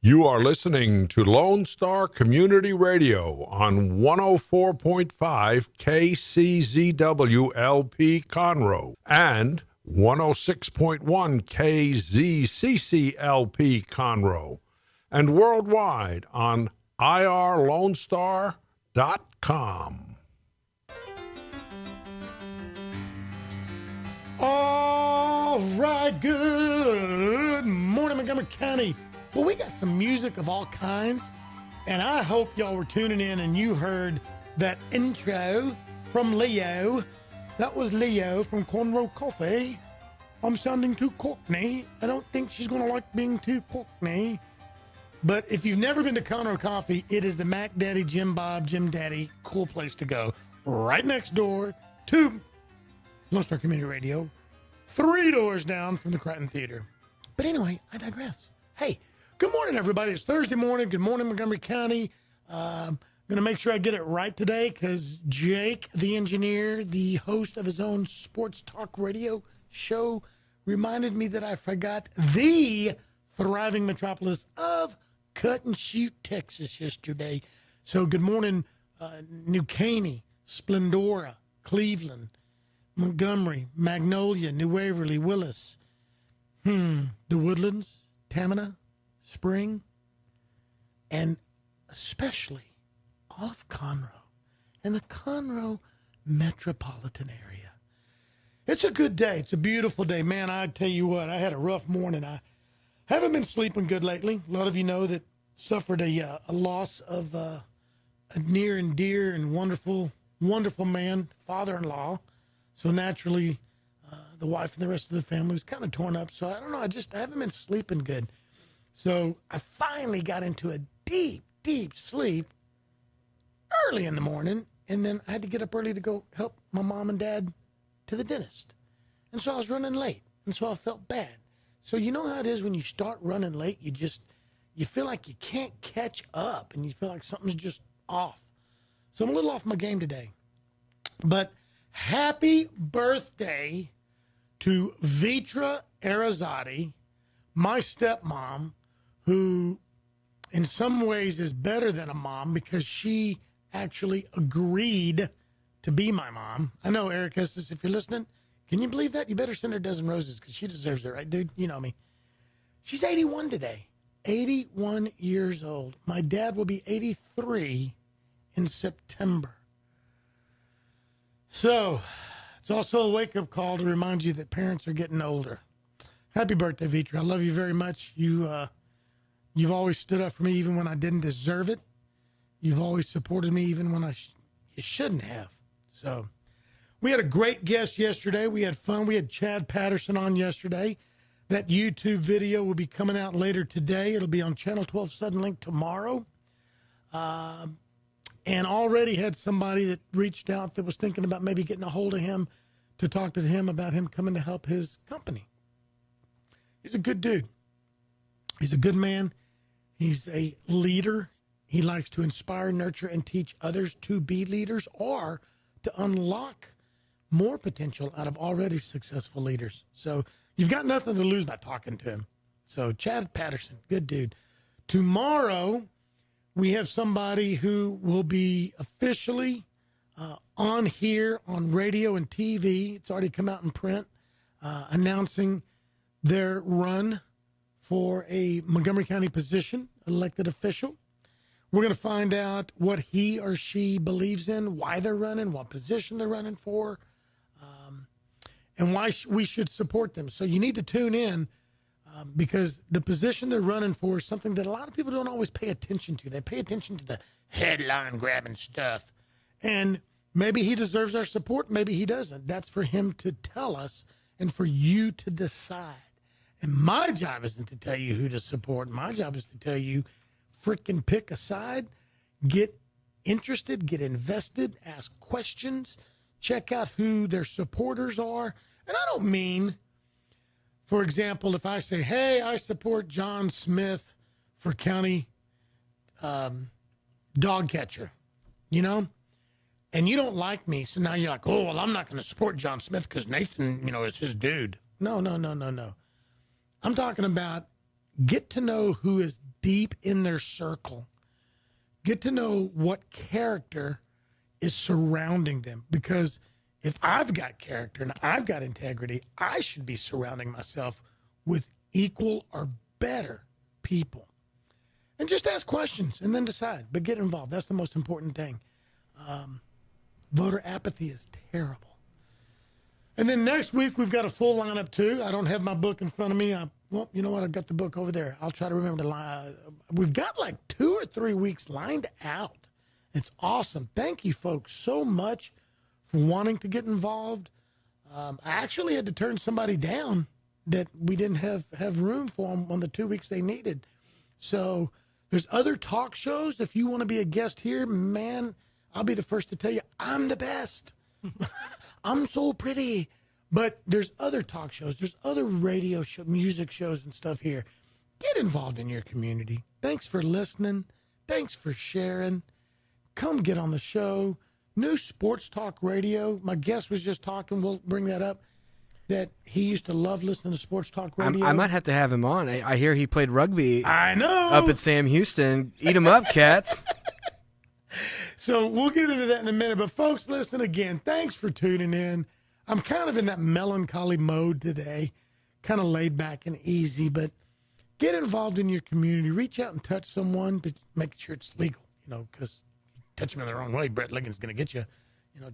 You are listening to Lone Star Community Radio on 104.5 KCZW LP Conroe and 106.1 KZCC LP Conroe, and worldwide on irlonestar.com. All right, good morning, Montgomery County. Well, we got some music of all kinds, and I hope y'all were tuning in and you heard that intro from Leo. That was Leo from Conroe Coffee. I'm sounding too cockney. I don't think she's going to like being too cockney. But if you've never been to Conroe Coffee, it is the Mac Daddy, Jim Bob, Jim Daddy, cool place to go. Right next door to Lone Star Community Radio, 3 doors down from the Crichton Theater. But anyway, I digress. Hey, good morning, everybody. It's Thursday morning. Good morning, Montgomery County. I'm going to make sure I get it right today because Jake, the engineer, the host of his own sports talk radio show, reminded me that I forgot the thriving metropolis of Cut and Shoot, Texas yesterday. So good morning, New Caney, Splendora, Cleveland, Montgomery, Magnolia, New Waverly, Willis, the Woodlands, Tamina, Spring, and especially all of Conroe and the Conroe metropolitan area. It's a good day. It's a beautiful day. Man, I tell you what, I had a rough morning. I haven't been sleeping good lately. A lot of you know that suffered a loss of a near and dear and wonderful, wonderful man, father-in-law. So naturally, the wife and the rest of the family was kind of torn up. So I don't know. I haven't been sleeping good. So I finally got into a deep, deep sleep early in the morning. And then I had to get up early to go help my mom and dad to the dentist. And so I was running late. And so I felt bad. So you know how it is when you start running late, you feel like you can't catch up and you feel like something's just off. So I'm a little off my game today. But happy birthday to Nathan Arrazate, my stepmom, who in some ways is better than a mom because she actually agreed to be my mom. I know, Eric Estes, if you're listening, can you believe that? You better send her a dozen roses because she deserves it, right, dude? You know me. She's 81 today, 81 years old. My dad will be 83 in September. So it's also a wake-up call to remind you that parents are getting older. Happy birthday, Vitra. I love you very much. You've always stood up for me even when I didn't deserve it. You've always supported me even when you shouldn't have. So we had a great guest yesterday. We had fun. We had Chad Patterson on yesterday. That YouTube video will be coming out later today. It'll be on Channel 12 Suddenlink tomorrow. And already had somebody that reached out that was thinking about maybe getting a hold of him to talk to him about him coming to help his company. He's a good dude. He's a good man. He's a leader. He likes to inspire, nurture, and teach others to be leaders or to unlock more potential out of already successful leaders. So you've got nothing to lose by talking to him. So Chad Patterson, good dude. Tomorrow, we have somebody who will be officially on here on radio and TV. It's already come out in print, announcing their run for a Montgomery County position, elected official. We're going to find out what he or she believes in, why they're running, what position they're running for, and why we should support them. So you need to tune in because the position they're running for is something that a lot of people don't always pay attention to. They pay attention to the headline-grabbing stuff. And maybe he deserves our support, maybe he doesn't. That's for him to tell us and for you to decide. And my job isn't to tell you who to support. My job is to tell you, freaking pick a side, get interested, get invested, ask questions, check out who their supporters are. And I don't mean, for example, if I say, hey, I support John Smith for county dog catcher, you know, and you don't like me. So now you're like, oh, well, I'm not going to support John Smith because Nathan, is his dude. No. I'm talking about get to know who is deep in their circle. Get to know what character is surrounding them. Because if I've got character and I've got integrity, I should be surrounding myself with equal or better people. And just ask questions and then decide. But get involved. That's the most important thing. Voter apathy is terrible. And then next week, we've got a full lineup, too. I don't have my book in front of me. Well, you know what? I've got the book over there. I'll try to remember to line. We've got like 2 or 3 weeks lined out. It's awesome. Thank you, folks, so much for wanting to get involved. I actually had to turn somebody down that we didn't have room for them on the 2 weeks they needed. So there's other talk shows. If you want to be a guest here, man, I'll be the first to tell you I'm the best. I'm so pretty. But there's other talk shows. There's other radio show, music shows and stuff here. Get involved in your community. Thanks for listening. Thanks for sharing. Come get on the show. New Sports Talk Radio. My guest was just talking. We'll bring that up. That he used to love listening to Sports Talk Radio. I might have to have him on. I hear he played rugby. I know. Up at Sam Houston. Eat him up, cats. So we'll get into that in a minute. But, folks, listen again. Thanks for tuning in. I'm kind of in that melancholy mode today, kind of laid back and easy. But get involved in your community. Reach out and touch someone, but make sure it's legal, because touch them in the wrong way, Brett Liggins going to get you.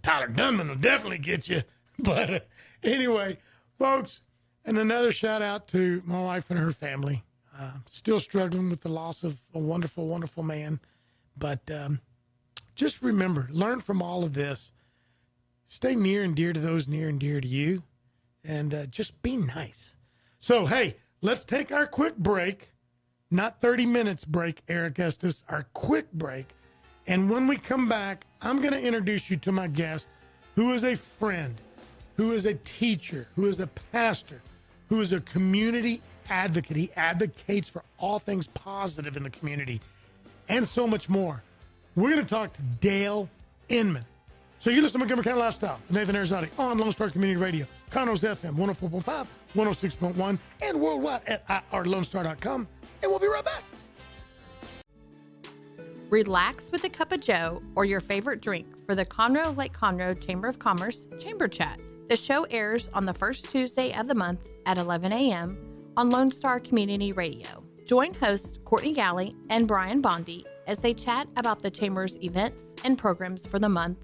Tyler Dunman will definitely get you. But anyway, folks, and another shout out to my wife and her family. Still struggling with the loss of a wonderful, wonderful man. But just remember, learn from all of this. Stay near and dear to those near and dear to you. And just be nice. So, hey, let's take our quick break. Not 30 minutes break, Eric Estes. Our quick break. And when we come back, I'm going to introduce you to my guest, who is a friend, who is a teacher, who is a pastor, who is a community advocate. He advocates for all things positive in the community and so much more. We're going to talk to Dale Inman. So you listen to Montgomery County Lifestyle with Nathan Arrazate on Lone Star Community Radio, Conroe's FM 104.5, 106.1, and worldwide at irlonestar.com. And we'll be right back. Relax with a cup of joe or your favorite drink for the Conroe Lake Conroe Chamber of Commerce Chamber Chat. The show airs on the first Tuesday of the month at 11 a.m. on Lone Star Community Radio. Join hosts Courtney Galley and Brian Bondi as they chat about the Chamber's events and programs for the month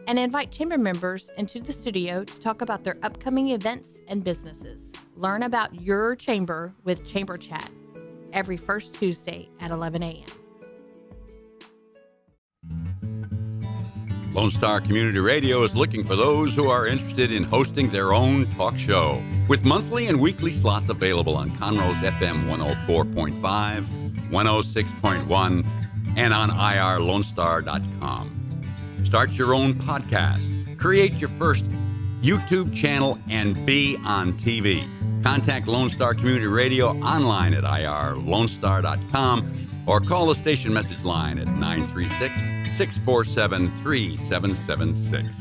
and invite Chamber members into the studio to talk about their upcoming events and businesses. Learn about your Chamber with Chamber Chat every first Tuesday at 11 a.m. Lone Star Community Radio is looking for those who are interested in hosting their own talk show. With monthly and weekly slots available on Conroe's FM 104.5, 106.1, and on irlonestar.com. Start your own podcast, create your first YouTube channel, and be on TV. Contact Lone Star Community Radio online at irlonestar.com or call the station message line at 936-647-3776.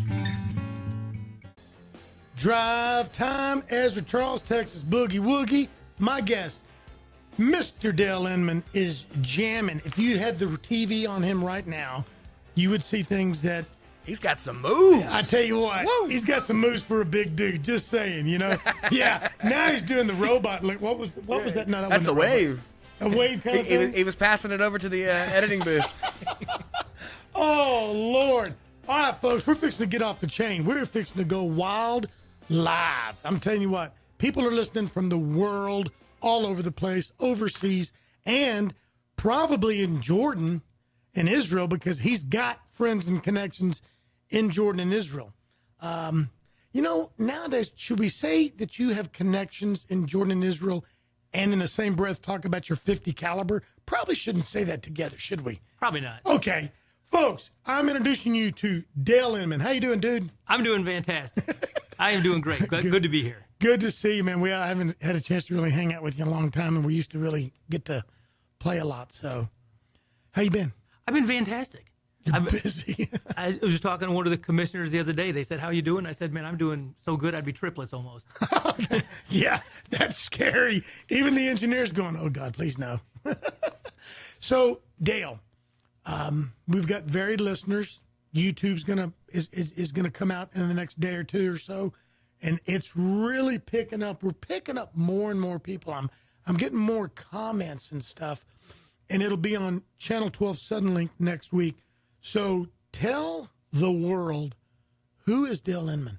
Drive time, Ezra Charles, Texas Boogie Woogie. My guest, Mr. Dale Inman, is jamming. If you had the TV on him right now, you would see things that... He's got some moves. I tell you what, Woo. He's got some moves for a big dude. Just saying, Yeah, now he's doing the robot. Like, what was that? No, That's a wave. A wave kind of thing? He was passing it over to the editing booth. Oh, Lord. All right, folks, we're fixing to get off the chain. We're fixing to go wild live. I'm telling you what, people are listening from the world, all over the place, overseas, and probably in Jordan and Israel because he's got friends and connections in Jordan and Israel. Nowadays, should we say that you have connections in Jordan and Israel and in the same breath talk about your 50 caliber? Probably shouldn't say that together, should we? Probably not. Okay. Folks, I'm introducing you to Dale Inman. How you doing, dude? I'm doing fantastic. I am doing great. Good to be here. Good to see you, man. I haven't had a chance to really hang out with you in a long time, and we used to really get to play a lot. So, how you been? I've been fantastic. You're busy. I was just talking to one of the commissioners the other day. They said, "How you doing?" I said, "Man, I'm doing so good. I'd be triplets almost." Yeah, that's scary. Even the engineer's going, "Oh God, please no." So Dale, we've got varied listeners. YouTube's is gonna come out in the next day or two or so, and it's really picking up. We're picking up more and more people. I'm getting more comments and stuff, and it'll be on Channel 12 Suddenlink next week. So tell the world, who is Dale Inman?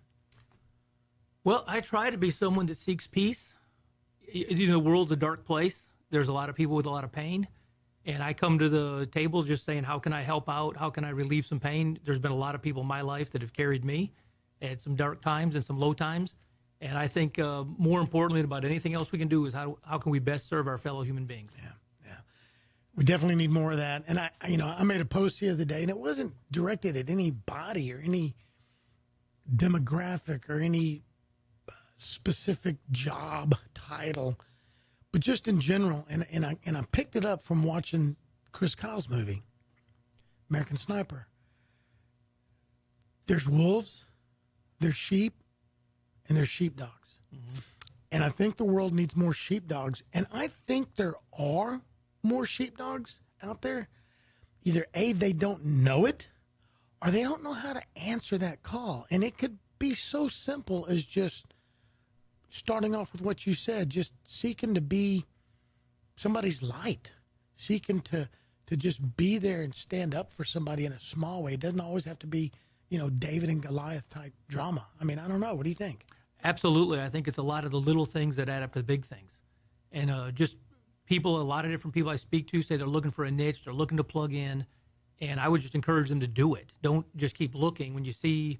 Well, I try to be someone that seeks peace. You know, the world's a dark place. There's a lot of people with a lot of pain. And I come to the table just saying, how can I help out? How can I relieve some pain? There's been a lot of people in my life that have carried me at some dark times and some low times. And I think more importantly about anything else we can do is how can we best serve our fellow human beings? Yeah. We definitely need more of that. And I made a post the other day, and it wasn't directed at any body or any demographic or any specific job title, but just in general. And I picked it up from watching Chris Kyle's movie, American Sniper. There's wolves, there's sheep, and there's sheepdogs. Mm-hmm. And I think the world needs more sheepdogs. And I think there are more sheepdogs out there. Either A, they don't know it, or they don't know how to answer that call. And it could be so simple as just starting off with what you said, just seeking to be somebody's light, seeking to just be there and stand up for somebody in a small way. It doesn't always have to be, David and Goliath type drama. I mean, I don't know. What do you think? Absolutely. I think it's a lot of the little things that add up to the big things. And just people, a lot of different people I speak to say they're looking for a niche, they're looking to plug in, and I would just encourage them to do it. Don't just keep looking. When you see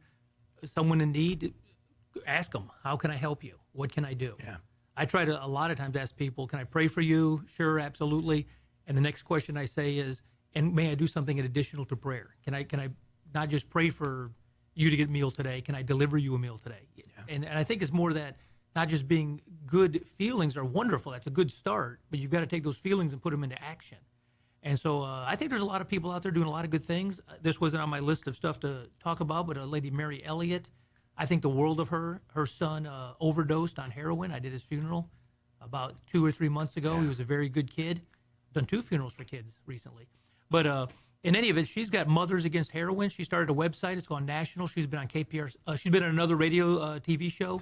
someone in need, ask them, how can I help you? What can I do? Yeah. I try to a lot of times ask people, can I pray for you? Sure, absolutely. And the next question I say is, and may I do something additional to prayer? Can I not just pray for you to get a meal today? Can I deliver you a meal today? Yeah. And I think it's more that not just being good feelings are wonderful. That's a good start, but you've got to take those feelings and put them into action. And so I think there's a lot of people out there doing a lot of good things. This wasn't on my list of stuff to talk about, but a lady, Mary Elliott, I think the world of her. Her son overdosed on heroin. I did his funeral about 2 or 3 months ago. Yeah. He was a very good kid. Done 2 funerals for kids recently. But in any event, she's got Mothers Against Heroin. She started a website. It's gone national. She's been on KPR. She's been on another radio TV show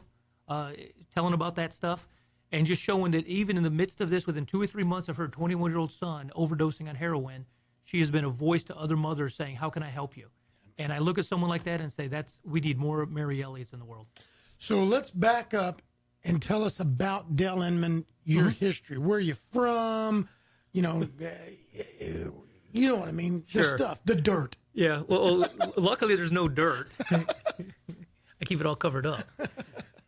telling about that stuff and just showing that even in the midst of this, within 2 or 3 months of her 21-year-old son overdosing on heroin, she has been a voice to other mothers saying, how can I help you? And I look at someone like that and say, we need more Mary Elliott's in the world. So let's back up and tell us about Dale Inman, your history. Where are you from? You know what I mean? Sure. The stuff, the dirt. Yeah. Well, luckily there's no dirt. I keep it all covered up.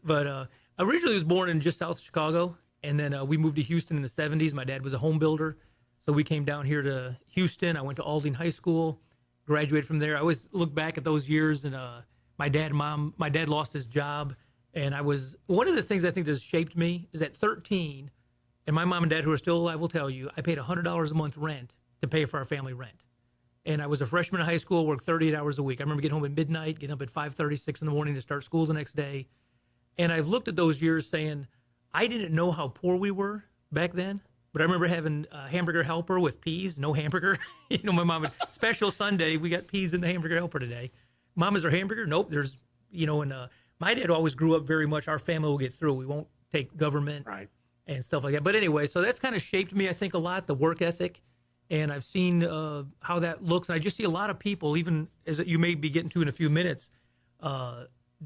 But originally I was born in just south of Chicago, and then we moved to Houston in the 70s. My dad was a home builder, so we came down here to Houston. I went to Aldine High School, graduated from there. I always look back at those years, and my dad lost his job, and one of the things I think that has shaped me is at 13, and my mom and dad, who are still alive, will tell you, I paid $100 a month rent to pay for our family rent. And I was a freshman in high school, worked 38 hours a week. I remember getting home at midnight, getting up at 5:30, 6 in the morning to start school the next day. And I've looked at those years saying, I didn't know how poor we were back then, but I remember having a hamburger helper with peas, no hamburger. My mom would, special Sunday, we got peas in the hamburger helper today. Mom, is there hamburger? Nope, there's, and my dad always grew up very much, our family will get through. We won't take government and stuff like that. But anyway, so that's kind of shaped me, I think, a lot, the work ethic. And I've seen how that looks. And I just see a lot of people, even as you may be getting to in a few minutes,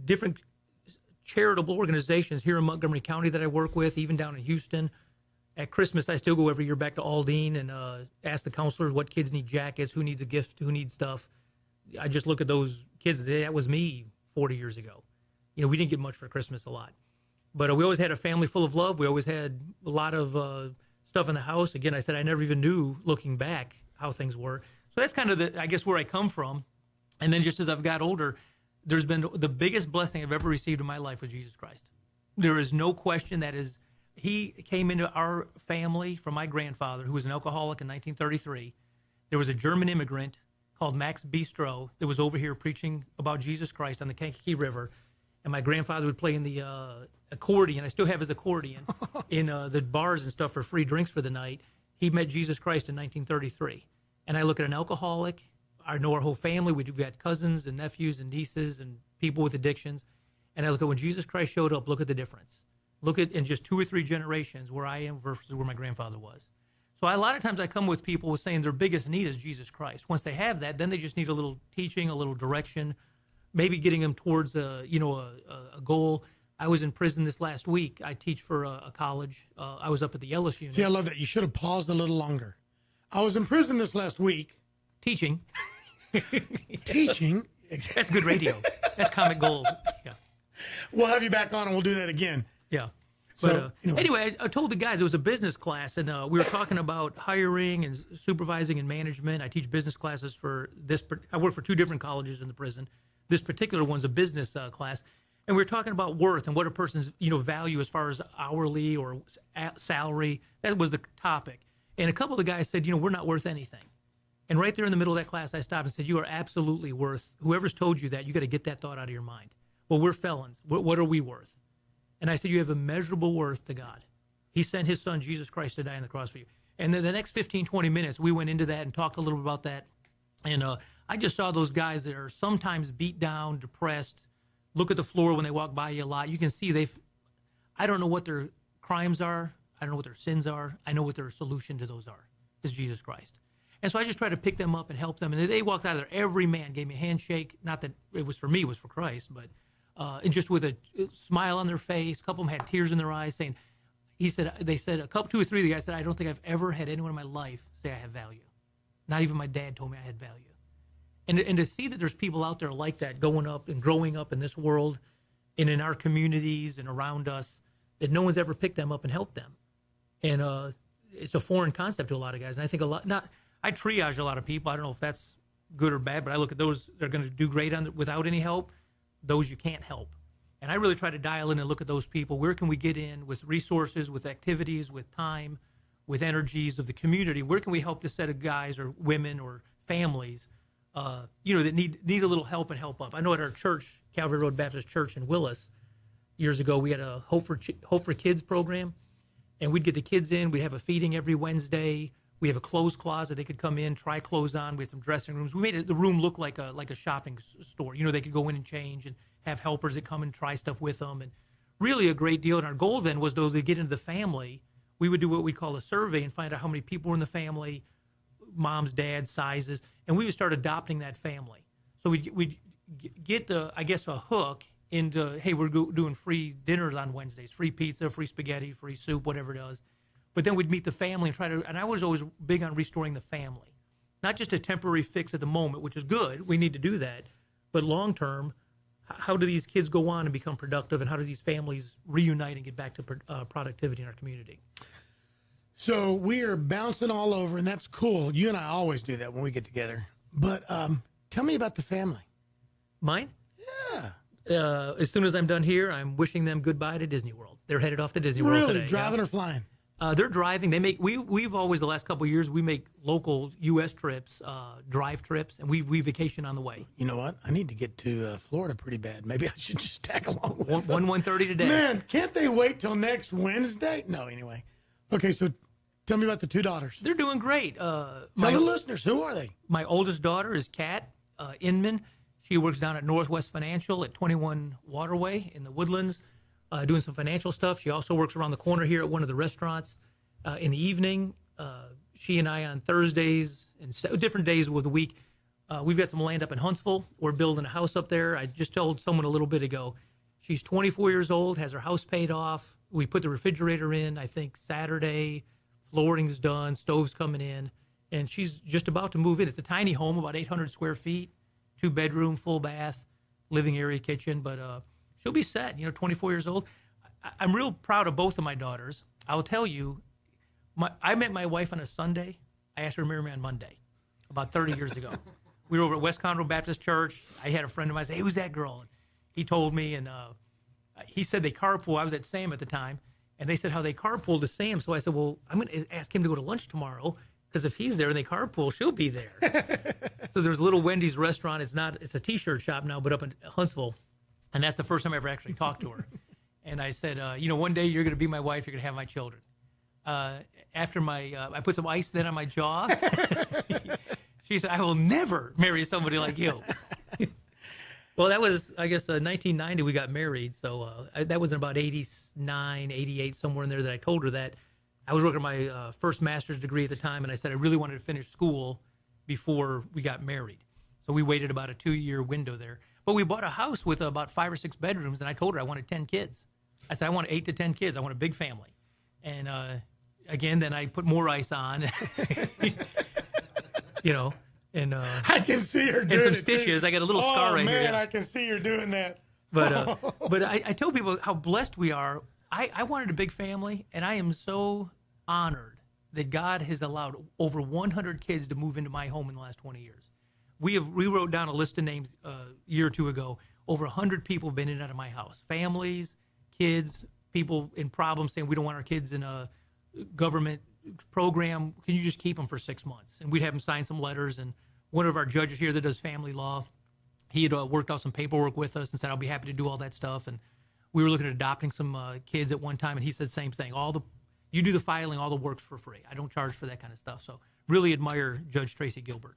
different charitable organizations here in Montgomery County that I work with, even down in Houston. At Christmas, I still go every year back to Aldine and ask the counselors what kids need jackets, who needs a gift, who needs stuff. I just look at those kids and say, that was me 40 years ago. We didn't get much for Christmas a lot. But we always had a family full of love. We always had a lot of stuff in the house. Again, I said I never even knew, looking back, how things were. So that's kind of where I come from. And then just as I've got older, there's been the biggest blessing I've ever received in my life was Jesus Christ. There is no question he came into our family from my grandfather, who was an alcoholic in 1933. There was a German immigrant called Mac's Bistro that was over here preaching about Jesus Christ on the Kankakee River. And my grandfather would play in the accordion. I still have his accordion in the bars and stuff for free drinks for the night. He met Jesus Christ in 1933. And I look at an alcoholic. I know our whole family. We've got cousins and nephews and nieces and people with addictions. And I look at when Jesus Christ showed up, look at the difference. Look at in just 2 or 3 generations where I am versus where my grandfather was. So a lot of times I come with people saying their biggest need is Jesus Christ. Once they have that, then they just need a little teaching, a little direction, maybe getting them towards a goal. I was in prison this last week. I teach for a college. I was up at the Ellis unit. See, I love that. You should have paused a little longer. I was in prison this last week. Teaching. Teaching. That's good radio. That's comic gold. Yeah. We'll have you back on and we'll do that again. Yeah. So, But anyway, I told the guys it was a business class, and we were talking about hiring and supervising and management. I teach business classes for this. I work for 2 different colleges in the prison. This particular one's a business class, and we were talking about worth and what a person's value as far as hourly or salary. That was the topic. And a couple of the guys said, we're not worth anything. And right there in the middle of that class, I stopped and said, you are absolutely worth. Whoever's told you that, you got to get that thought out of your mind. Well, we're felons. What are we worth? And I said, you have immeasurable worth to God. He sent his son, Jesus Christ, to die on the cross for you. And then the next 15, 20 minutes, we went into that and talked a little bit about that. And I just saw those guys that are sometimes beat down, depressed, look at the floor when they walk by you a lot. You can see I don't know what their crimes are. I don't know what their sins are. I know what their solution to those are, is Jesus Christ. And so I just try to pick them up and help them. And they walked out of there, every man gave me a handshake. Not that it was for me, it was for Christ, but and just with a smile on their face. A couple of them had tears in their eyes saying, they said, 2 or 3 of the guys said, I don't think I've ever had anyone in my life say I have value. Not even my dad told me I had value. And to see that there's people out there like that going up and growing up in this world and in our communities and around us, that no one's ever picked them up and helped them. And it's a foreign concept to a lot of guys. And I think I triage a lot of people. I don't know if that's good or bad, but I look at those that are going to do great without any help, those you can't help. And I really try to dial in and look at those people. Where can we get in with resources, with activities, with time, with energies of the community? Where can we help this set of guys or women or families, that need a little help and help up? I know at our church, Calvary Road Baptist Church in Willis, years ago, we had a Hope for Kids program, and we'd get the kids in. We'd have a feeding every Wednesday. We have a clothes closet. They could come in, try clothes on. We had some dressing rooms. We made the room look like a shopping store. They could go in and change and have helpers that come and try stuff with them. And really a great deal. And our goal then was, though, to get into the family, we would do what we call a survey and find out how many people were in the family, moms, dads, sizes, and we would start adopting that family. So we'd get a hook into, hey, we're doing free dinners on Wednesdays, free pizza, free spaghetti, free soup, whatever it is. But then we'd meet the family and I was always big on restoring the family. Not just a temporary fix at the moment, which is good. We need to do that. But long term, how do these kids go on and become productive, and how does these families reunite and get back to productivity in our community? So we are bouncing all over, and that's cool. You and I always do that when we get together. But tell me about the family. Mine? Yeah. As soon as I'm done here, I'm wishing them goodbye to Disney World. They're headed off to Disney World today. Really? Driving or flying? They're driving. We've always, the last couple of years, we make local U.S. trips, drive trips, and we vacation on the way. You know what? I need to get to Florida pretty bad. Maybe I should just tag along with 1:30 today. Man, can't they wait till next Wednesday? No, anyway. Okay, so tell me about the 2 daughters. They're doing great. Tell the listeners, who are they? My oldest daughter is Kat Inman. She works down at Northwest Financial at 21 Waterway in the Woodlands, doing some financial stuff. She also works around the corner here at one of the restaurants in the evening. She and I on Thursdays and different days of the week, we've got some land up in Huntsville. We're building a house up there. I just told someone a little bit ago, she's 24 years old, has her house paid off. We put the refrigerator in, I think, Saturday. Flooring's done, stove's coming in, and she's just about to move in. It's a tiny home, about 800 square feet, 2-bedroom, full bath, living area, kitchen, but she'll be set, 24 years old. I'm real proud of both of my daughters. I'll tell you, I met my wife on a Sunday. I asked her to marry me on Monday, about 30 years ago. We were over at West Conroe Baptist Church. I had a friend of mine say, hey, who's that girl? And he told me, and he said they carpool. I was at Sam at the time, and they said how they carpool to Sam. So I said, well, I'm going to ask him to go to lunch tomorrow, because if he's there and they carpool, she'll be there. So there's a little Wendy's restaurant. It's a T-shirt shop now, but up in Huntsville. And that's the first time I ever actually talked to her. And I said, one day you're going to be my wife. You're going to have my children. After I put some ice then on my jaw. She said, I will never marry somebody like you. Well, that was, I guess, 1990 we got married. So that was in about 89, 88, somewhere in there that I told her that. I was working my first master's degree at the time, and I said I really wanted to finish school before we got married. So we waited about a 2-year window there. But we bought a house with about 5 or 6 bedrooms, and I told her I wanted 10 kids. I said I want 8 to 10 kids. I want a big family. And again, then I put more ice on, and I can see her doing and some it, stitches. too. I got a little scar right here. Man, Yeah. I can see her doing that. But I tell people how blessed we are. I wanted a big family, and I am so honored that God has allowed over 100 kids to move into my home in the last 20 years. We wrote down a list of names a year or two ago. Over 100 people have been in and out of my house. Families, kids, people in problems saying we don't want our kids in a government program. Can you just keep them for 6 months? And we'd have them sign some letters. And one of our judges here that does family law, he had worked out some paperwork with us and said, I'll be happy to do all that stuff. And we were looking at adopting some kids at one time, and he said the same thing. You do the filing, all the work's for free. I don't charge for that kind of stuff. So really admire Judge Tracy Gilbert.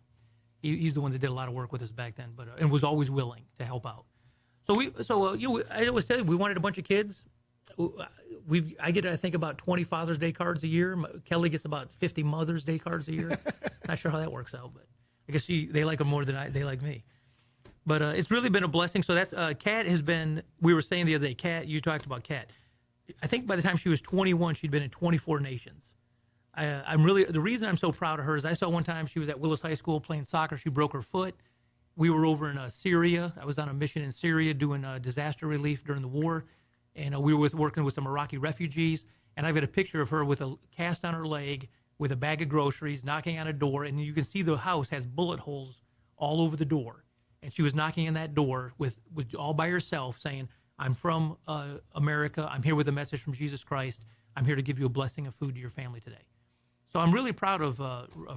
He's the one that did a lot of work with us back then, but and was always willing to help out. I always tell you, we wanted a bunch of kids. I get, I think, about 20 Father's Day cards a year. Kelly gets about 50 Mother's Day cards a year. Not sure how that works out, but I guess they like them more than they like me. But it's really been a blessing. So that's Kat has been. We were saying the other day, Kat. You talked about Kat. I think by the time she was 21, she'd been in 24 nations. The reason I'm so proud of her is I saw one time she was at Willis High School playing soccer. She broke her foot. We were over in Syria. I was on a mission in Syria doing disaster relief during the war, and we were working with some Iraqi refugees. And I've got a picture of her with a cast on her leg, with a bag of groceries, knocking on a door, and you can see the house has bullet holes all over the door. And she was knocking on that door with all by herself, saying, "I'm from America. I'm here with a message from Jesus Christ. I'm here to give you a blessing of food to your family today." So I'm really proud of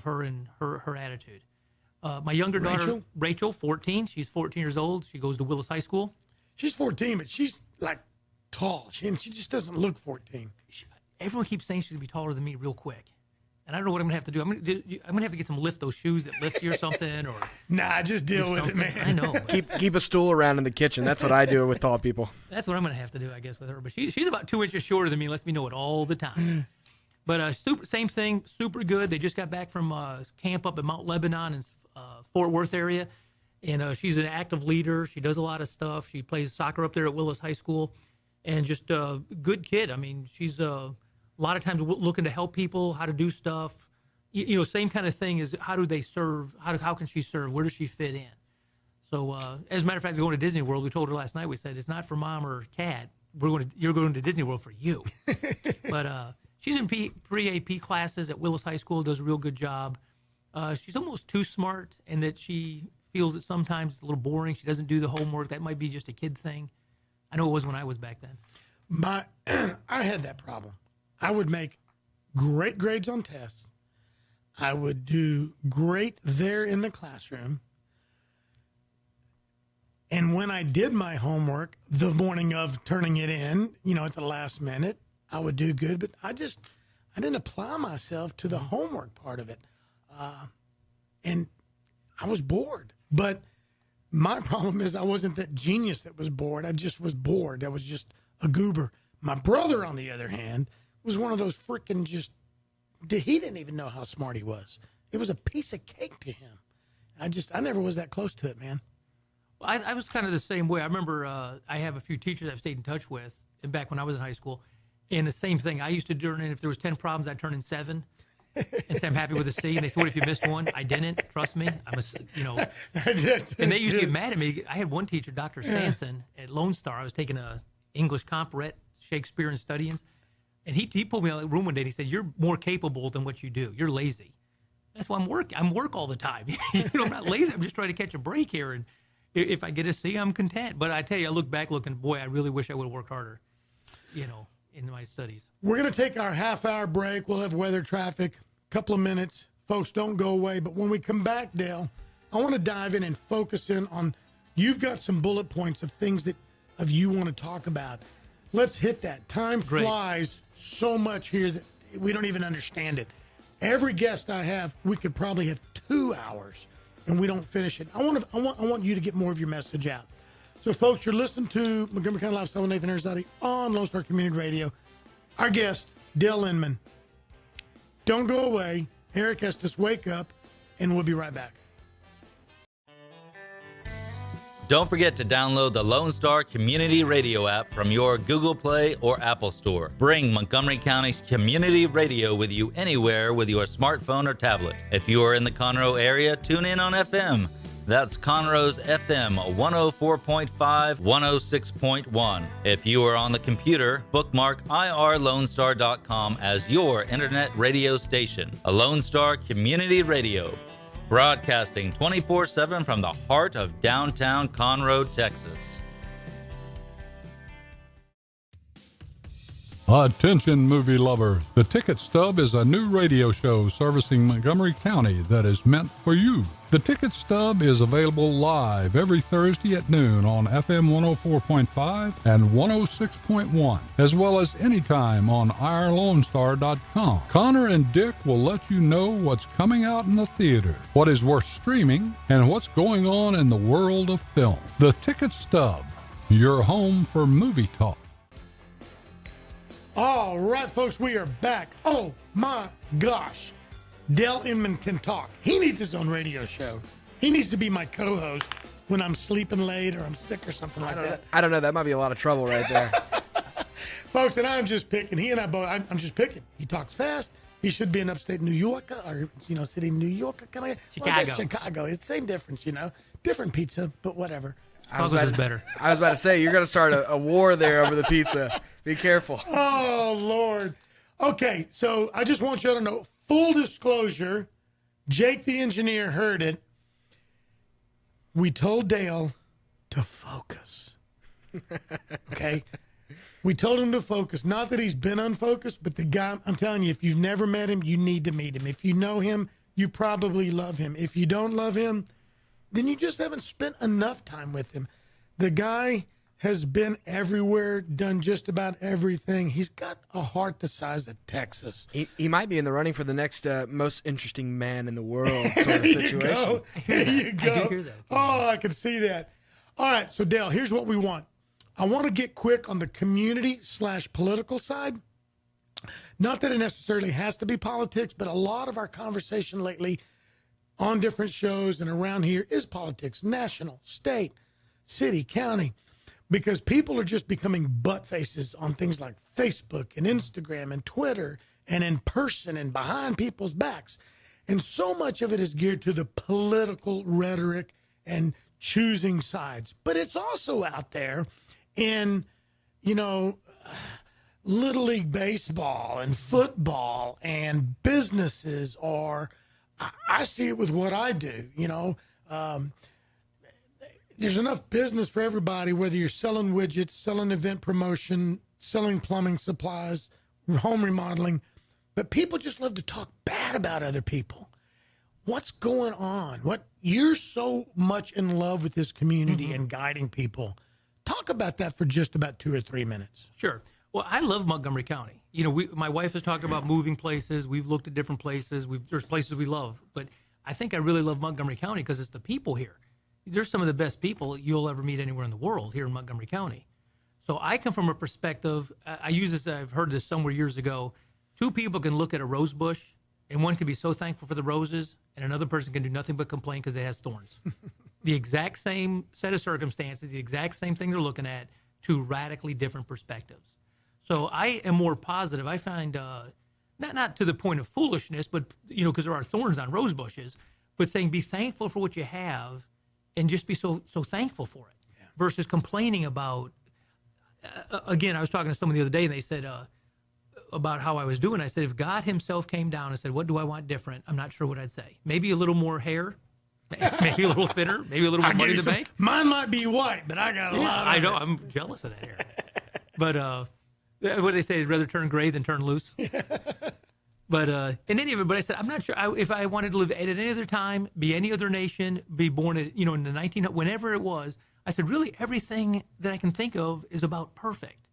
her and her attitude. My younger daughter, Rachel, 14. She's 14 years old. She goes to Willis High School. She's 14, but she's like tall. She just doesn't look 14. Everyone keeps saying she's going to be taller than me real quick. And I don't know what I'm going to have to do. I'm going to have to get some those shoes that lift you or something. Or nah, just deal with it, man. I know. Keep a stool around in the kitchen. That's what I do with tall people. That's what I'm going to have to do, I guess, with her. But she's about 2 inches shorter than me. Lets me know it all the time. But same thing, super good. They just got back from camp up at Mount Lebanon in Fort Worth area. And she's an active leader. She does a lot of stuff. She plays soccer up there at Willis High School. And just a good kid. I mean, she's a lot of times looking to help people, how to do stuff. Same kind of thing is how do they serve? How can she serve? Where does she fit in? So as a matter of fact, we're going to Disney World. We told her last night, we said, it's not for mom or Kat. You're going to Disney World for you. But she's in pre-AP classes at Willis High School, does a real good job. She's almost too smart in that she feels that sometimes it's a little boring. She doesn't do the homework. That might be just a kid thing. I know it was when I was back then. I had that problem. I would make great grades on tests. I would do great there in the classroom. And when I did my homework the morning of turning it in, at the last minute, I would do good. But I didn't apply myself to the homework part of it. And I was bored. But my problem is I wasn't that genius that was bored. I just was bored. I was just a goober. My brother, on the other hand, was one of those freaking he didn't even know how smart he was. It was a piece of cake to him. I never was that close to it, man. Well, I was kind of the same way. I remember I have a few teachers I've stayed in touch with back when I was in high school. And the same thing. I used to turn in, if there was 10 problems, I'd turn in 7. And say I'm happy with a C. And they said, what if you missed one? I didn't. Trust me. And they used to get mad at me. I had one teacher, Dr. Sanson, at Lone Star. I was taking a English comp-ret, Shakespeare and studying. And he pulled me out of the room one day and he said, "You're more capable than what you do. You're lazy." That's why I'm work all the time. I'm not lazy. I'm just trying to catch a break here. And if I get a C, I'm content. But I tell you, I look back boy, I really wish I would have worked harder, in my studies. We're going to take our half-hour break. We'll have weather traffic, couple of minutes. Folks, don't go away. But when we come back, Dale, I want to dive in and focus in on, you've got some bullet points of things that you want to talk about. Let's hit that. Time flies so much here that we don't even understand it. Every guest I have, we could probably have 2 hours and we don't finish it. I want you to get more of your message out. So folks, you're listening to Montgomery County Lifestyle with Nathan Arrazate on Lone Star Community Radio. Our guest, Dale Inman. Don't go away. Eric has to wake up, and we'll be right back. Don't forget to download the Lone Star Community Radio app from your Google Play or Apple Store. Bring Montgomery County's community radio with you anywhere with your smartphone or tablet. If you are in the Conroe area, tune in on FM. That's Conroe's FM 104.5, 106.1. If you are on the computer, bookmark irlonestar.com as your internet radio station. A Lone Star Community Radio, broadcasting 24/7 from the heart of downtown Conroe, Texas. Attention movie lovers, The Ticket Stub is a new radio show servicing Montgomery County that is meant for you. The Ticket Stub is available live every Thursday at noon on FM 104.5 and 106.1, as well as anytime on irlonestar.com. Connor and Dick will let you know what's coming out in the theater, what is worth streaming, and what's going on in the world of film. The Ticket Stub, your home for movie talk. All right, folks, we are back. Oh, my gosh. Dale Inman can talk. He needs his own radio show. He needs to be my co-host when I'm sleeping late or I'm sick or something like that. I don't know. That might be a lot of trouble right there. Folks, and I'm just picking. He and I both, I'm just picking. He talks fast. He should be in upstate New York or, city New York. Kind of Chicago. Chicago. It's the same difference, Different pizza, but whatever. Chicago's is better. I was about to say, you're going to start a war there over the pizza. Be careful. Oh, Lord. Okay, so I just want you to know, full disclosure, Jake the engineer heard it. We told Dale to focus. Okay? We told him to focus. Not that he's been unfocused, but the guy, I'm telling you, if you've never met him, you need to meet him. If you know him, you probably love him. If you don't love him, then you just haven't spent enough time with him. The guy has been everywhere, done just about everything. He's got a heart the size of Texas. He might be in the running for the next most interesting man in the world sort of situation. There you go. I do hear that. Oh, I can see that. All right, so Dale, here's what we want. I want to get quick on the community/political side. Not that it necessarily has to be politics, but a lot of our conversation lately on different shows and around here is politics, national, state, city, county, because people are just becoming butt faces on things like Facebook and Instagram and Twitter and in person and behind people's backs. And so much of it is geared to the political rhetoric and choosing sides. But it's also out there in, Little League baseball and football and businesses, or I see it with what I do, there's enough business for everybody, whether you're selling widgets, selling event promotion, selling plumbing supplies, home remodeling. But people just love to talk bad about other people. What's going on? You're so much in love with this community and guiding people. Talk about that for just about 2 or 3 minutes. Sure. Well, I love Montgomery County. My wife has talked about moving places. We've looked at different places. There's places we love. But I think I really love Montgomery County because it's the people here. There's some of the best people you'll ever meet anywhere in the world here in Montgomery County. So I come from a perspective, I use this, I've heard this somewhere years ago. 2 people can look at a rose bush, and one can be so thankful for the roses, and another person can do nothing but complain because it has thorns. The exact same set of circumstances, the exact same thing they're looking at, 2 radically different perspectives. So I am more positive. I find, not to the point of foolishness, but, because there are thorns on rose bushes, but saying be thankful for what you have and just be so thankful for it versus complaining about, again, I was talking to someone the other day and they said about how I was doing. I said, if God himself came down and said, what do I want different? I'm not sure what I'd say. Maybe a little more hair, maybe a little thinner, maybe a little more money in the bank. Mine might be white, but I got a lot of I know. it. I'm jealous of that hair. But what they say is rather turn gray than turn loose. But in any of it, but I said, I'm not sure if I wanted to live at any other time, be any other nation, be born at, in the 1900s, whenever it was. I said, really, everything that I can think of is about perfect.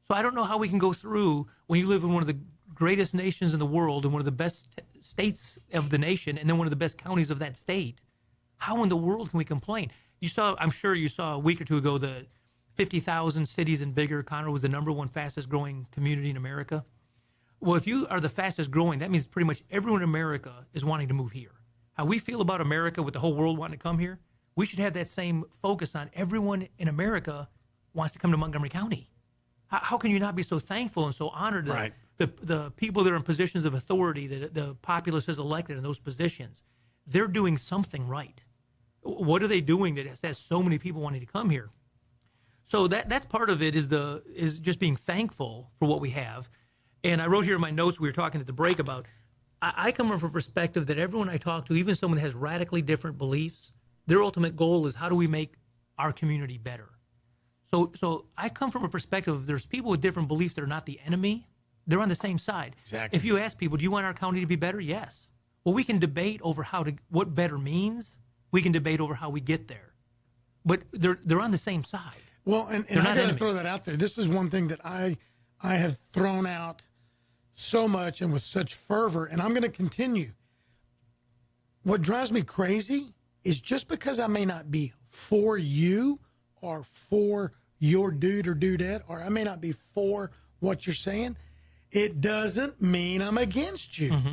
So I don't know how we can go through when you live in one of the greatest nations in the world and one of the best states of the nation and then one of the best counties of that state. How in the world can we complain? I'm sure you saw a week or two ago, the 50,000 cities and bigger. Conroe was the number one fastest growing community in America. Well, if you are the fastest growing, that means pretty much everyone in America is wanting to move here. How we feel about America with the whole world wanting to come here, we should have that same focus on everyone in America wants to come to Montgomery County. How can you not be so thankful and so honored that the people that are in positions of authority, that the populace has elected in those positions, they're doing something right. What are they doing that has so many people wanting to come here? So that's part of it is just being thankful for what we have. And I wrote here in my notes, we were talking at the break about, I come from a perspective that everyone I talk to, even someone that has radically different beliefs, their ultimate goal is how do we make our community better? So I come from a perspective of there's people with different beliefs that are not the enemy. They're on the same side. Exactly. If you ask people, do you want our county to be better? Yes. Well, we can debate over what better means. We can debate over how we get there. But they're on the same side. Well, and I got to throw that out there. This is one thing that I have thrown out so much and with such fervor, and I'm going to continue. What drives me crazy is just because I may not be for you or for your dude or dudette, or I may not be for what you're saying, it doesn't mean I'm against you. Mm-hmm.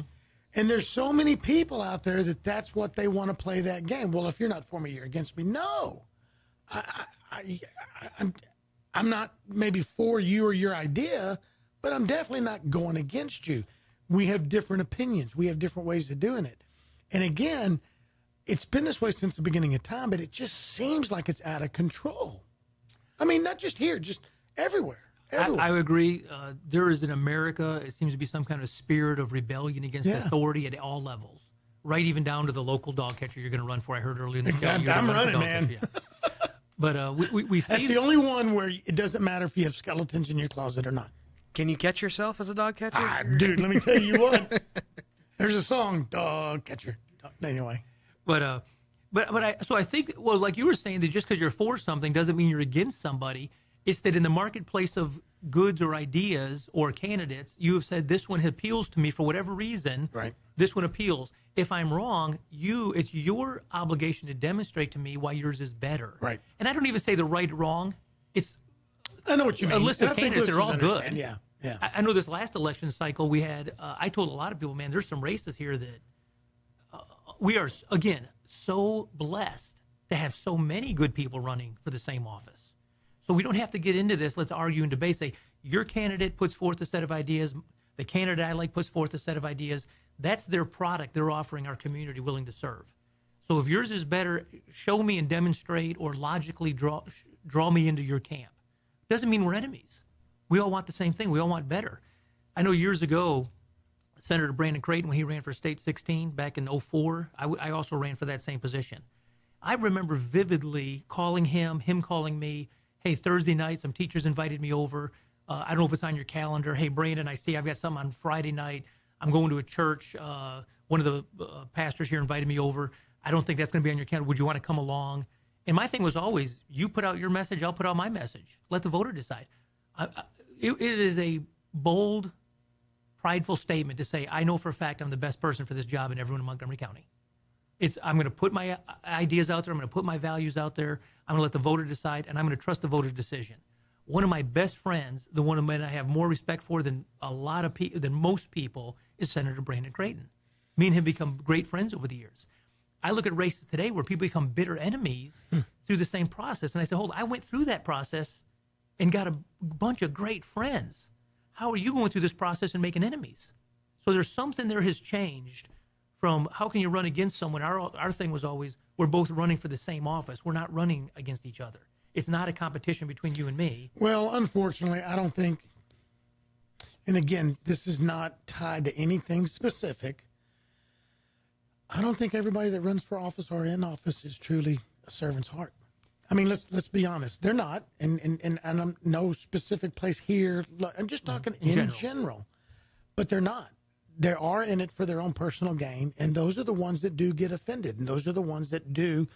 And there's so many people out there that's what they want to play that game. Well, if you're not for me, you're against me. No, I'm not maybe for you or your idea, but I'm definitely not going against you. We have different opinions. We have different ways of doing it. And again, it's been this way since the beginning of time, but it just seems like it's out of control. I mean, not just here, just everywhere. I agree. There is in America, it seems to be some kind of spirit of rebellion against authority at all levels, right even down to the local dog catcher you're going to run for. I heard earlier in the show. I'm running, man. Catcher, yeah. But we see that's the only one where it doesn't matter if you have skeletons in your closet or not. Can you catch yourself as a dog catcher? Dude, let me tell you what. There's a song, dog catcher. Anyway. So I think, well, like you were saying, that just because you're for something doesn't mean you're against somebody. It's that in the marketplace of goods or ideas or candidates, you have said this one appeals to me for whatever reason. Right. This one appeals. If I'm wrong, it's your obligation to demonstrate to me why yours is better. Right. And I don't even say the right or wrong. It's I know what you mean. A list of candidates that are all good. Yeah. I know this last election cycle we had, I told a lot of people, man, there's some races here that we are, again, so blessed to have so many good people running for the same office. So we don't have to get into this. Let's argue and debate. Say, your candidate puts forth a set of ideas. The candidate I like puts forth a set of ideas. That's their product they're offering our community willing to serve. So if yours is better, show me and demonstrate or logically draw me into your camp. Doesn't mean we're enemies. We all want the same thing. We all want better. I know years ago, Senator Brandon Creighton, when he ran for State 16 back in 2004, I also ran for that same position. I remember vividly calling him calling me, hey, Thursday night, some teachers invited me over. I don't know if it's on your calendar. Hey, Brandon, I see I've got something on Friday night. I'm going to a church. One of the pastors here invited me over. I don't think that's going to be on your calendar. Would you want to come along? And my thing was always, you put out your message, I'll put out my message. Let the voter decide. It is a bold, prideful statement to say, I know for a fact I'm the best person for this job in everyone in Montgomery County. I'm going to put my ideas out there. I'm going to put my values out there. I'm going to let the voter decide, and I'm going to trust the voter's decision. One of my best friends, the one that I have more respect for than than most people, is Senator Brandon Creighton. Me and him become great friends over the years. I look at races today where people become bitter enemies through the same process, and I say, hold on, I went through that process and got a bunch of great friends. How are you going through this process and making enemies? So there's something there has changed from how can you run against someone. Our thing was always, we're both running for the same office. We're not running against each other. It's not a competition between you and me. Well, unfortunately, I don't think, and again, this is not tied to anything specific. I don't think everybody that runs for office or in office is truly a servant's heart. I mean, let's be honest. They're not, and I'm no specific place here. I'm just talking in general. But they're not. they are in it for their own personal gain, and those are the ones that do get offended, and those are the ones that do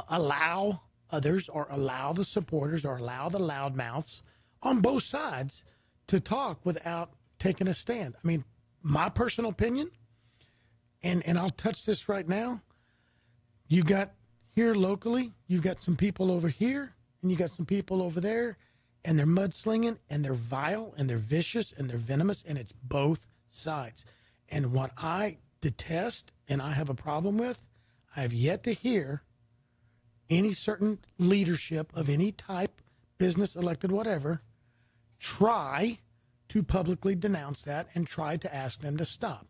allow others or allow the supporters or allow the loudmouths on both sides to talk without taking a stand. I mean, my personal opinion, and I'll touch this right now, you got here locally, you've got some people over here, and you got some people over there, and they're mudslinging, and they're vile, and they're vicious, and they're venomous, and it's both sides. And what I detest and I have a problem with, I have yet to hear any certain leadership of any type, business, elected, whatever, try to publicly denounce that and try to ask them to stop.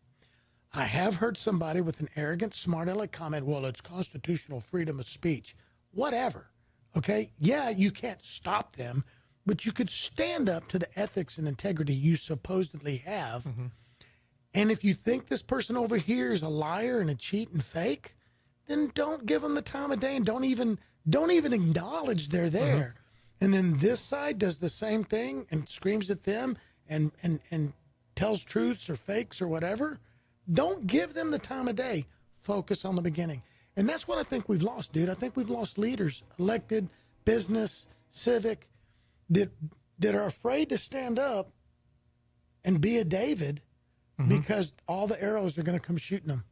I have heard somebody with an arrogant, smart aleck comment, well, it's constitutional freedom of speech. Whatever, okay? Yeah, you can't stop them, but you could stand up to the ethics and integrity you supposedly have. Mm-hmm. And if you think this person over here is a liar and a cheat and fake, then don't give them the time of day and don't even acknowledge they're there. Mm-hmm. And then this side does the same thing and screams at them and tells truths or fakes or whatever. Don't give them the time of day. Focus on the beginning. And that's what I think we've lost, dude. I think we've lost leaders, elected, business, civic, that are afraid to stand up and be a David because all the arrows are going to come shooting them.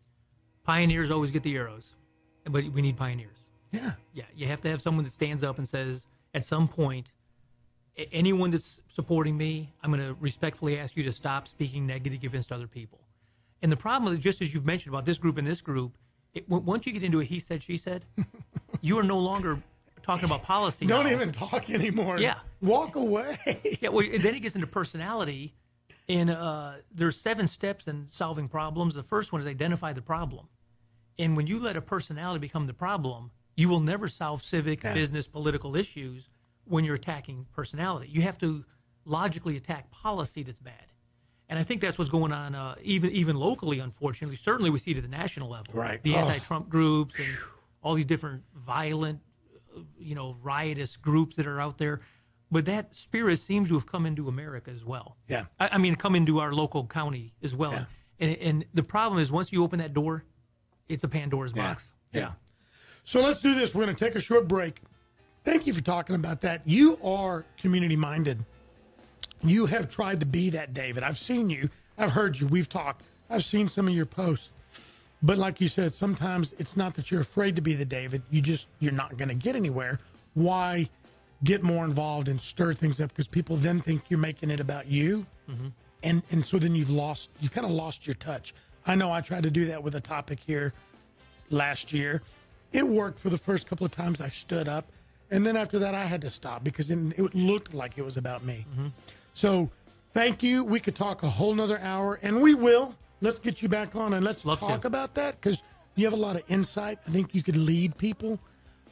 Pioneers always get the arrows, but we need pioneers. Yeah. Yeah, you have to have someone that stands up and says, at some point, anyone that's supporting me, I'm going to respectfully ask you to stop speaking negative against other people. And the problem is, just as you've mentioned about this group and this group, once you get into a he said, she said, you are no longer talking about policy. Don't now. even talk anymore. Yeah. Walk away. Yeah, well, and then it gets into personality. And there's 7 steps in solving problems. The first one is identify the problem. And when you let a personality become the problem, you will never solve civic, business, political issues when you're attacking personality. You have to logically attack policy that's bad. And I think that's what's going on even locally, unfortunately. Certainly we see it at the national level. Right. The anti-Trump groups and all these different violent, riotous groups that are out there. But that spirit seems to have come into America as well. Yeah. I mean, come into our local county as well. Yeah. And the problem is once you open that door, it's a Pandora's box. Yeah. So let's do this. We're going to take a short break. Thank you for talking about that. You are community-minded. You have tried to be that, David. I've seen you. I've heard you. We've talked. I've seen some of your posts. But like you said, sometimes it's not that you're afraid to be the David. You're not going to get anywhere. Why get more involved and stir things up? Because people then think you're making it about you. Mm-hmm. And so then you kind of lost your touch. I know I tried to do that with a topic here last year. It worked for the first couple of times I stood up. And then after that, I had to stop because then it looked like it was about me. Mm-hmm. So thank you. We could talk a whole nother hour, and we will. Let's get you back on and let's talk about that because you have a lot of insight. I think you could lead people.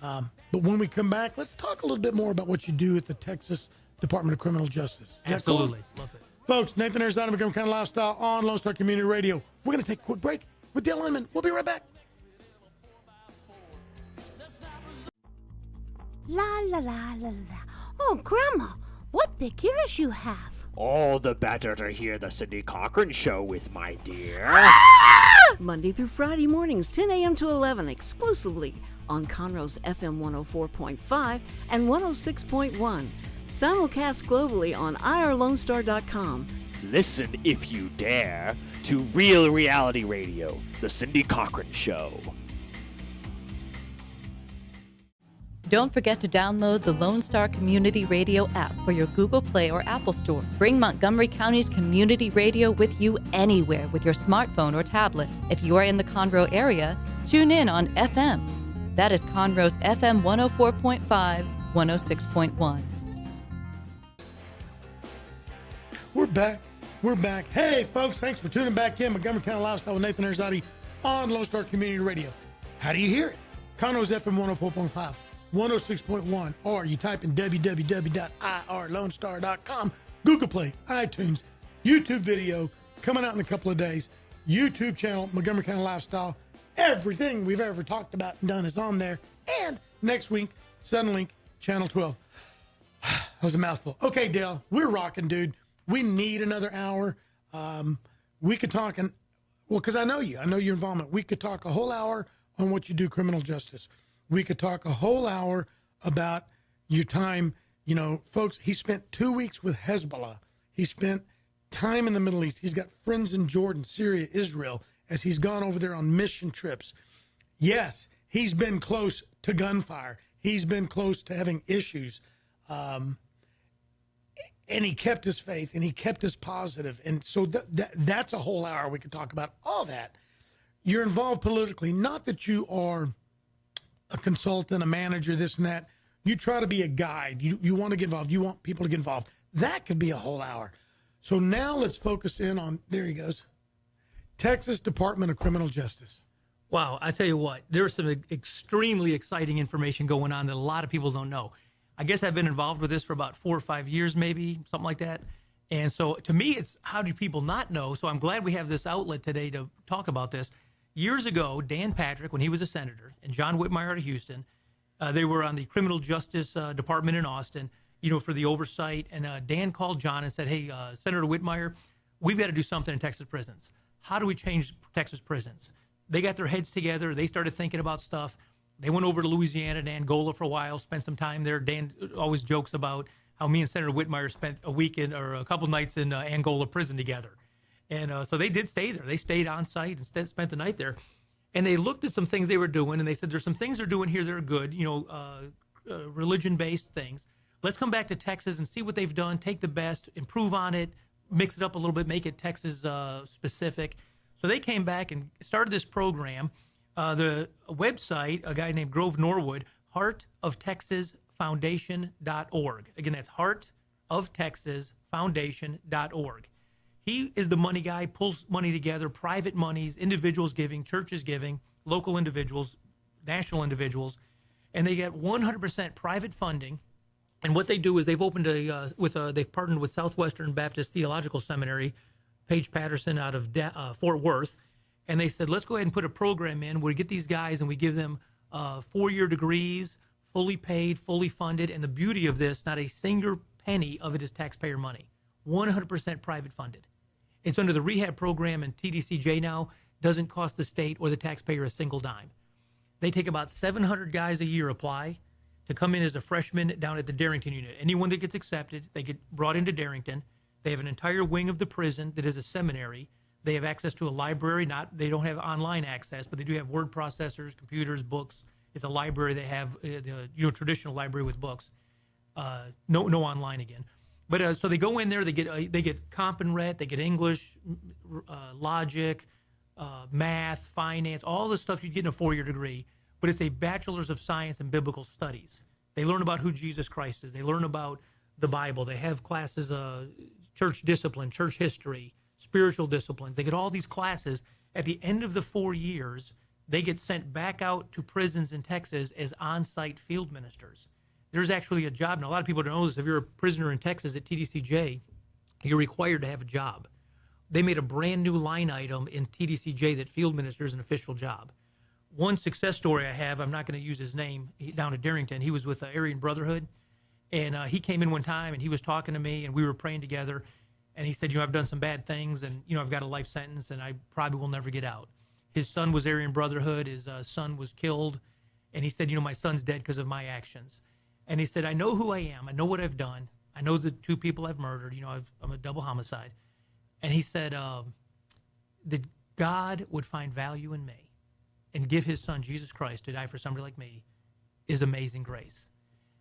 But when we come back, let's talk a little bit more about what you do at the Texas Department of Criminal Justice. Absolutely. Cool? Love it. Folks, Nathan Arrazate, Montgomery County Lifestyle on Lone Star Community Radio. We're going to take a quick break with Dale Inman. We'll be right back. La, la, la, la, la. Oh, Grandma, what big ears you have. All the better to hear the Cindy Cochran Show with my dear. Monday through Friday mornings, 10 a.m. to 11, exclusively on Conroe's FM 104.5 and 106.1. Simulcast globally on irlonestar.com. Listen, if you dare, to Real Reality Radio, the Cindy Cochran Show. Don't forget to download the Lone Star Community Radio app for your Google Play or Apple Store. Bring Montgomery County's community radio with you anywhere with your smartphone or tablet. If you are in the Conroe area, tune in on FM. That is Conroe's FM 104.5, 106.1. We're back. Hey, folks, thanks for tuning back in. Montgomery County Lifestyle with Nathan Arrazate on Lone Star Community Radio. How do you hear it? Conroe's FM 104.5. 106.1, or you type in www.irlonestar.com, Google Play, iTunes, YouTube video, coming out in a couple of days, YouTube channel, Montgomery County Lifestyle. Everything we've ever talked about and done is on there. And next week, Suddenlink, Channel 12. That was a mouthful. Okay, Dale, we're rocking, dude. We need another hour. We could talk Well, because I know you. I know your involvement. We could talk a whole hour on what you do, criminal justice. We could talk a whole hour about your time. You know, folks, he spent 2 weeks with Hezbollah. He spent time in the Middle East. He's got friends in Jordan, Syria, Israel, as he's gone over there on mission trips. Yes, he's been close to gunfire. He's been close to having issues. And he kept his faith, and he kept his positive. And so that's a whole hour we could talk about all that. You're involved politically. Not that you are a consultant, a manager, this and that. You try to be a guide. You want to get involved. You want people to get involved. That could be a whole hour. So now let's focus in on, there he goes, Texas Department of Criminal Justice. Wow, I tell you what, there's some extremely exciting information going on that a lot of people don't know. I guess I've been involved with this for about 4 or 5 years, maybe, something like that. And so to me, it's how do people not know? So I'm glad we have this outlet today to talk about this. Years ago, Dan Patrick, when he was a senator, and John Whitmire out of Houston, they were on the Criminal Justice Department in Austin, for the oversight. And Dan called John and said, hey, Senator Whitmire, we've got to do something in Texas prisons. How do we change Texas prisons? They got their heads together. They started thinking about stuff. They went over to Louisiana and Angola for a while, spent some time there. Dan always jokes about how me and Senator Whitmire spent a weekend or a couple nights in Angola prison together. And so they did stay there. They stayed on site and spent the night there. And they looked at some things they were doing, and they said, there's some things they're doing here that are good, religion-based things. Let's come back to Texas and see what they've done, take the best, improve on it, mix it up a little bit, make it Texas specific. So they came back and started this program. The website, a guy named Grove Norwood, heartoftexasfoundation.org. Again, that's heartoftexasfoundation.org. He is the money guy, pulls money together, private monies, individuals giving, churches giving, local individuals, national individuals, and they get 100% private funding. And what they do is they've opened they've partnered with Southwestern Baptist Theological Seminary, Paige Patterson out of Fort Worth, and they said, let's go ahead and put a program in where we get these guys and we give them 4-year degrees, fully paid, fully funded. And the beauty of this, not a single penny of it is taxpayer money, 100% private funded. It's under the rehab program, and TDCJ now doesn't cost the state or the taxpayer a single dime. They take about 700 guys a year apply to come in as a freshman down at the Darrington unit. Anyone that gets accepted, they get brought into Darrington. They have an entire wing of the prison that is a seminary. They have access to a library. They don't have online access, but they do have word processors, computers, books. It's a library. They have the traditional library with books. No online again. But so they go in there. They get comp and ret. They get English, logic, math, finance, all the stuff you'd get in a 4-year degree. But it's a bachelor's of science in biblical studies. They learn about who Jesus Christ is. They learn about the Bible. They have classes, church discipline, church history, spiritual disciplines. They get all these classes. At the end of the 4 years, they get sent back out to prisons in Texas as on-site field ministers. There's actually a job. Now, a lot of people don't know this. If you're a prisoner in Texas at TDCJ, you're required to have a job. They made a brand new line item in TDCJ that field minister is an official job. One success story I have, I'm not going to use his name, down at Darrington. He was with the Aryan Brotherhood, and he came in one time, and he was talking to me, and we were praying together, and he said, I've done some bad things, and, I've got a life sentence, and I probably will never get out. His son was Aryan Brotherhood. His son was killed, and he said, my son's dead because of my actions. And he said, I know who I am. I know what I've done. I know the 2 people I've murdered. I'm a double homicide. And he said that God would find value in me and give his son, Jesus Christ, to die for somebody like me is amazing grace.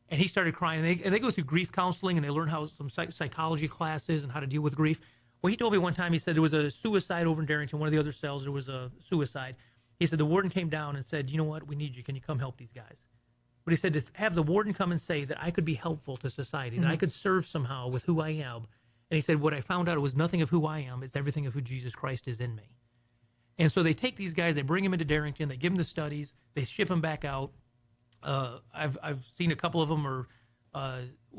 And he started crying. And they go through grief counseling, and they learn how some psychology classes and how to deal with grief. Well, he told me one time, he said there was a suicide over in Darrington, one of the other cells, there was a suicide. He said the warden came down and said, you know what, we need you. Can you come help these guys? But he said to have the warden come and say that I could be helpful to society, that I could serve somehow with who I am. And he said, what I found out, it was nothing of who I am. It's everything of who Jesus Christ is in me. And so they take these guys, they bring them into Darrington, they give them the studies, they ship them back out. I've seen a couple of them, or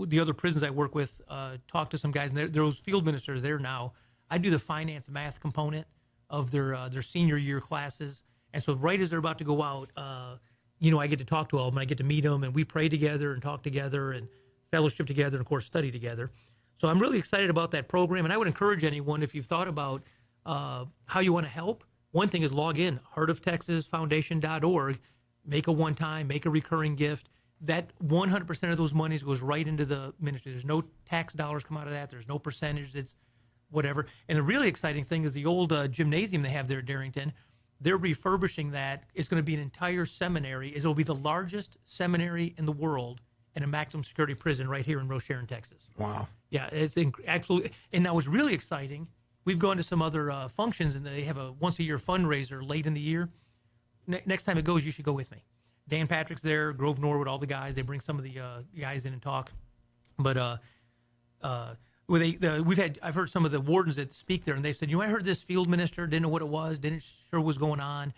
the other prisons I work with, talk to some guys, and those field ministers there now. I do the finance math component of their senior year classes. And so right as they're about to go out, I get to talk to all of them. I get to meet them, and we pray together and talk together and fellowship together and, of course, study together. So I'm really excited about that program, and I would encourage anyone, if you've thought about how you want to help, One thing is log in, heartoftexasfoundation.org, make a one-time, make a recurring gift. That 100% of those monies goes right into the ministry. There's no tax dollars come out of that. There's no percentage. It's whatever. And the really exciting thing is the old gymnasium they have there at Darrington. They're refurbishing that. It's going to be an entire seminary. It'll be the largest seminary in the world and a maximum security prison right here in Rocheron, Texas. Wow. Yeah, it's absolutely. And now what's really exciting, we've gone to some other functions, and they have a once-a-year fundraiser late in the year. Next time it goes, you should go with me. Dan Patrick's there, Grove Norwood, all the guys. They bring some of the guys in and talk. But I've heard some of the wardens that speak there, and they said, I heard this field minister, didn't know what it was, didn't sure what was going on.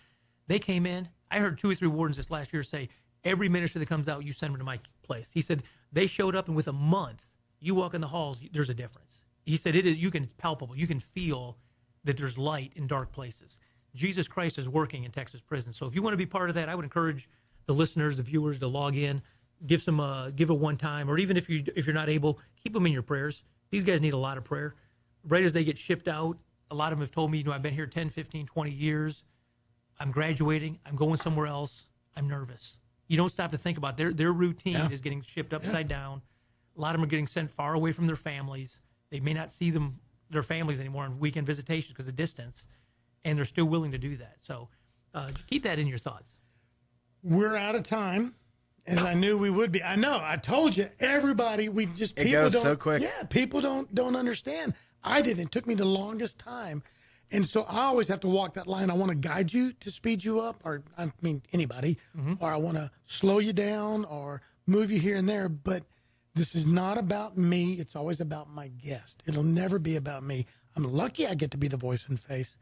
They came in. I heard 2 or 3 wardens this last year say, every minister that comes out, you send them to my place. He said they showed up, and with a month, you walk in the halls, there's a difference. He said it's palpable. You can feel that there's light in dark places. Jesus Christ is working in Texas prison. So if you want to be part of that, I would encourage the listeners, the viewers, to log in, give a one time, or even if you're not able, keep them in your prayers. These guys need a lot of prayer. Right as they get shipped out, a lot of them have told me, I've been here 10, 15, 20 years. I'm graduating. I'm going somewhere else. I'm nervous. You don't stop to think about their routine is getting shipped upside down. A lot of them are getting sent far away from their families. They may not see their families anymore on weekend visitations because of distance, and they're still willing to do that. So keep that in your thoughts. We're out of time, as I knew we would be. I know. I told you, everybody. It goes so quick. Yeah, people don't understand. I didn't. It took me the longest time, and so I always have to walk that line. I want to guide you to speed you up, or anybody, or I want to slow you down or move you here and there. But this is not about me. It's always about my guest. It'll never be about me. I'm lucky I get to be the voice and face,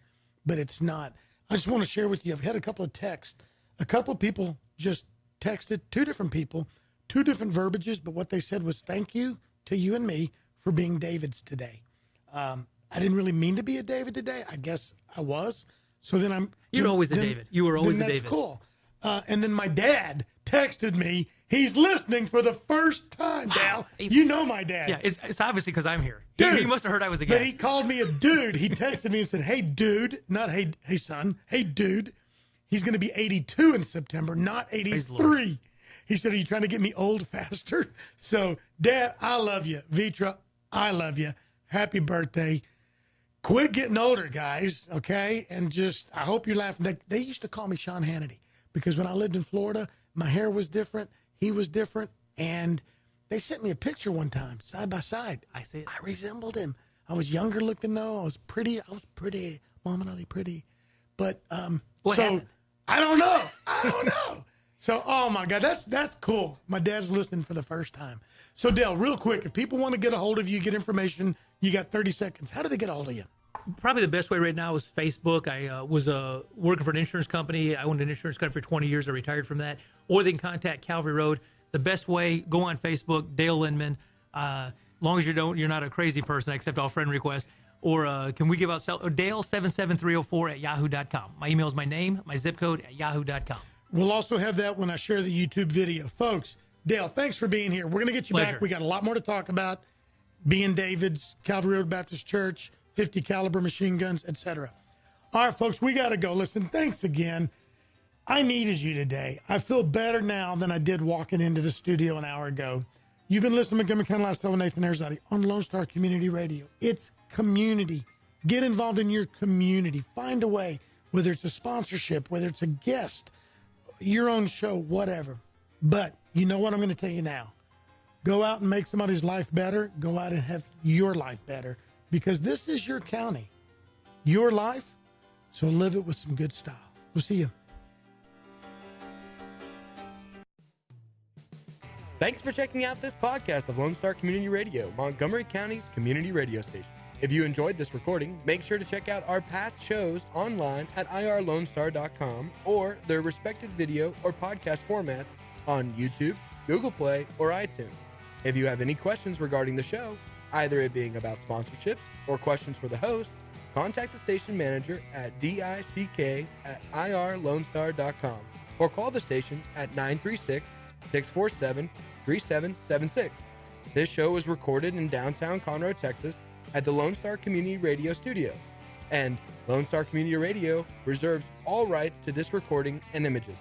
but it's not. I just want to share with you. I've had a couple of texts. A couple of people just texted, 2 different people, 2 different verbiages, but what they said was thank you to you and me for being Davids today. I didn't really mean to be a David today. I guess I was. So then You're always a David. You were always a David. That's cool. And then my dad texted me. He's listening for the first time, Dal. You know my dad. Yeah, it's obviously because I'm here. Dude, he must have heard I was a guest. But he called me a dude. He texted me and said, hey, dude, not hey son, hey, dude. He's going to be 82 in September, not 83. He said, are you trying to get me old faster? So, Dad, I love you. Vitra, I love you. Happy birthday. Quit getting older, guys, okay? And I hope you're laughing. They used to call me Sean Hannity because when I lived in Florida, my hair was different. He was different. And they sent me a picture one time, side by side. I see it. I resembled him. I was younger looking, though. I was pretty. Momentarily pretty. But, what happened? I don't know. So, oh my God, that's cool. My dad's listening for the first time. So, Dale, real quick, if people want to get a hold of you, get information, you got 30 seconds. How do they get a hold of you? Probably the best way right now is Facebook. I was working for an insurance company. I owned an insurance company for 20 years. I retired from that. Or they can contact Calvary Road. The best way, go on Facebook, Dale Inman. As long as you're not a crazy person, I accept all friend requests. Or can we give out Dale77304@yahoo.com. My email is my name, my zip code at yahoo.com. We'll also have that when I share the YouTube video. Folks, Dale, thanks for being here. We're going to get you Pleasure. back. We got a lot more to talk about. Being David's, Calvary Road Baptist Church, 50 caliber machine guns, etc. All right, folks, we got to go. Listen, thanks again. I needed you today. I feel better now than I did walking into the studio an hour ago. You've been listening to Montgomery County Lifestyle with Nathan Arrazate on Lone Star Community Radio. It's community. Get involved in your community. Find a way, whether it's a sponsorship, whether it's a guest, your own show, whatever. But you know what I'm going to tell you now. Go out and make somebody's life better. Go out and have your life better because this is your county, your life. So live it with some good style. We'll see you. Thanks for checking out this podcast of Lone Star Community Radio, Montgomery County's community radio station. If you enjoyed this recording, make sure to check out our past shows online at irlonestar.com or their respective video or podcast formats on YouTube, Google Play, or iTunes. If you have any questions regarding the show, either it being about sponsorships or questions for the host, contact the station manager at dick@irlonestar.com or call the station at 936-647-3776. This show was recorded in downtown Conroe, Texas at the Lone Star Community Radio Studios. And Lone Star Community Radio reserves all rights to this recording and images.